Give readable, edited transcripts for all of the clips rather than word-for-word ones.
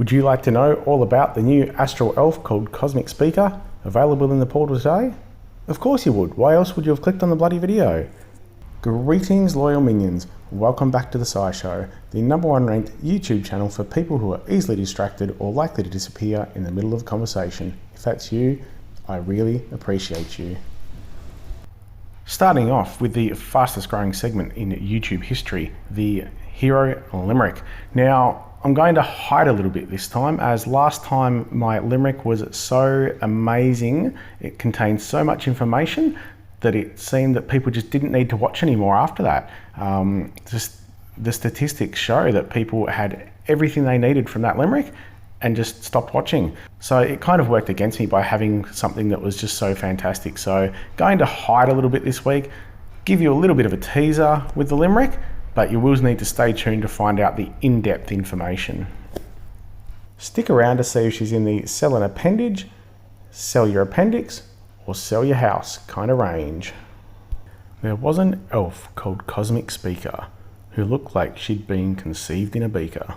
Would you like to know all about the new Astral elf called Cosmicspeaker, available in the portal today? Of course you would, why else would you have clicked on the bloody video? Greetings loyal minions, welcome back to the SciShow, the #1 ranked YouTube channel for people who are easily distracted or likely to disappear in the middle of a conversation. If that's you, I really appreciate you. Starting off with the fastest growing segment in YouTube history, the Hero Limerick. Now, I'm going to hide a little bit this time, as last time my Limerick was so amazing, it contained so much information that it seemed that people just didn't need to watch anymore after that. Just the statistics show that people had everything they needed from that Limerick and just stopped watching. So it kind of worked against me by having something that was just so fantastic. So going to hide a little bit this week, give you a little bit of a teaser with the Limerick, but you will need to stay tuned to find out the in-depth information. Stick around to see if she's in the sell an appendage, sell your appendix, or sell your house kind of range. There was an elf called Cosmicspeaker who looked like she'd been conceived in a beaker.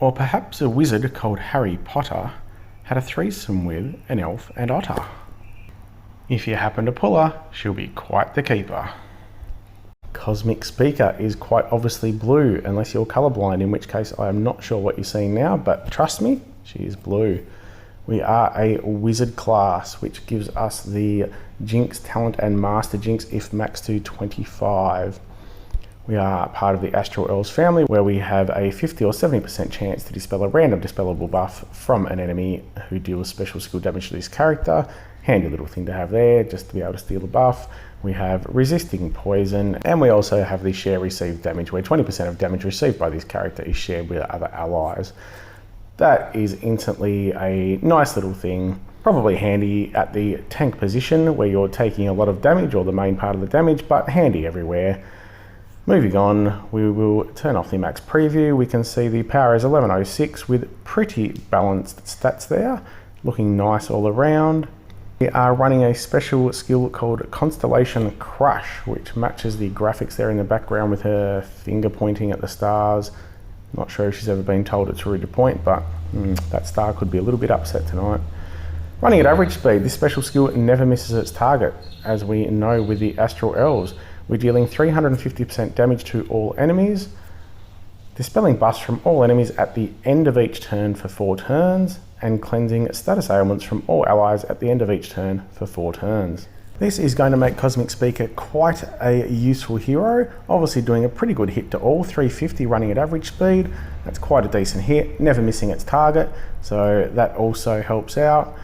Or perhaps a wizard called Harry Potter had a threesome with an elf and otter. If you happen to pull her, she'll be quite the keeper. Cosmicspeaker is quite obviously blue, unless you're colorblind, in which case I am not sure what you're seeing now, but trust me, she is blue. We are a wizard class, which gives us the Jinx, Talent and Master Jinx if max to 25. We are part of the Astral Elves family, where we have a 50 or 70% chance to dispel a random dispellable buff from an enemy who deals special skill damage to this character. Handy little thing to have there, just to be able to steal a buff. We have resisting poison, and we also have the share received damage, where 20% of damage received by this character is shared with other allies. That is instantly a nice little thing, probably handy at the tank position where you're taking a lot of damage, or the main part of the damage, but handy everywhere. Moving on, we will turn off the max preview. We can see the power is 1106 with pretty balanced stats there, looking nice all around. We are running a special skill called Constellation Crush, which matches the graphics there in the background with her finger pointing at the stars. Not sure if she's ever been told it's rude to point, but that star could be a little bit upset tonight. Running at average speed, this special skill never misses its target, as we know with the Astral Elves. We're dealing 350% damage to all enemies, dispelling buffs from all enemies at the end of each turn for 4 turns, and cleansing status ailments from all allies at the end of each turn for 4 turns. This is going to make Cosmicspeaker quite a useful hero, obviously doing a pretty good hit to all, 350 running at average speed. That's quite a decent hit, never missing its target, so that also helps out.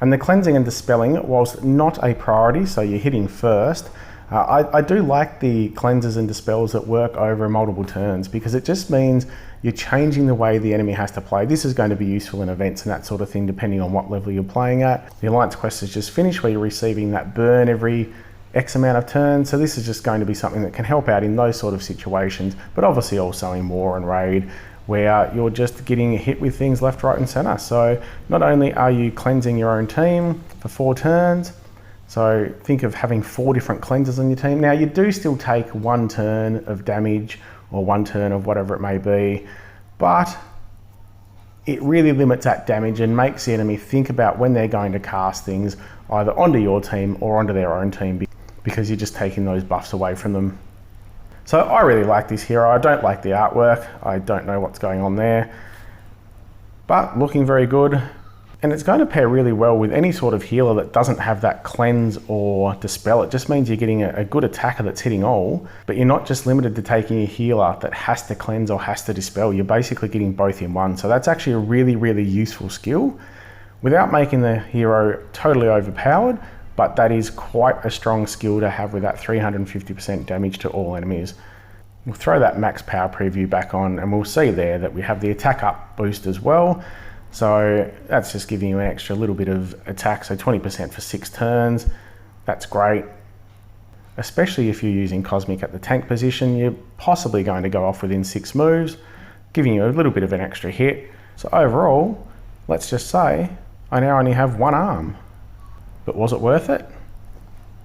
And the cleansing and dispelling, whilst not a priority, so you're hitting first, I do like the cleanses and dispels that work over multiple turns, because it just means you're changing the way the enemy has to play. This is going to be useful in events and that sort of thing, depending on what level you're playing at. The Alliance quest is just finished, where you're receiving that burn every X amount of turns, so this is just going to be something that can help out in those sort of situations, but obviously also in War and Raid, where you're just getting hit with things left, right and center. So not only are you cleansing your own team for 4 turns, so think of having 4 different cleansers on your team. Now you do still take 1 turn of damage, or 1 turn of whatever it may be, but it really limits that damage and makes the enemy think about when they're going to cast things either onto your team or onto their own team, because you're just taking those buffs away from them. So I really like this hero. I don't like the artwork. I don't know what's going on there, but looking very good. And it's going to pair really well with any sort of healer that doesn't have that cleanse or dispel. It just means you're getting a good attacker that's hitting all, but you're not just limited to taking a healer that has to cleanse or has to dispel. You're basically getting both in one. So that's actually a really, really useful skill without making the hero totally overpowered, but that is quite a strong skill to have with that 350% damage to all enemies. We'll throw that max power preview back on, and we'll see there that we have the attack up boost as well. So that's just giving you an extra little bit of attack, so 20% for 6 turns. That's great, especially if you're using Cosmic at the tank position. You're possibly going to go off within 6 moves, giving you a little bit of an extra hit. So overall, let's just say I now only have 1 arm. But was it worth it?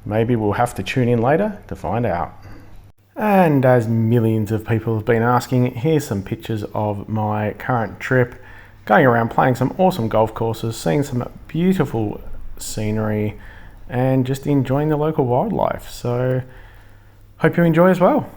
Maybe we'll have to tune in later to find out. And as millions of people have been asking, here's some pictures of my current trip. Going around playing some awesome golf courses, seeing some beautiful scenery, and just enjoying the local wildlife. So, hope you enjoy as well.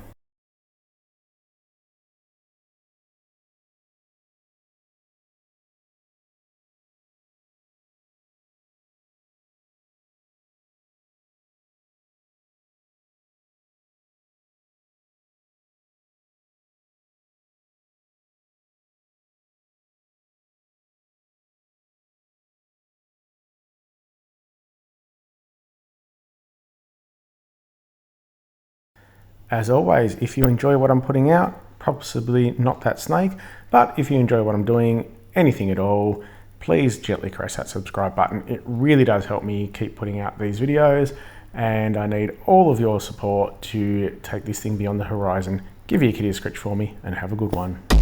As always, if you enjoy what I'm putting out, possibly not that snake, but if you enjoy what I'm doing, anything at all, please gently press that subscribe button. It really does help me keep putting out these videos, and I need all of your support to take this thing beyond the horizon. Give your kitty a scratch for me and have a good one.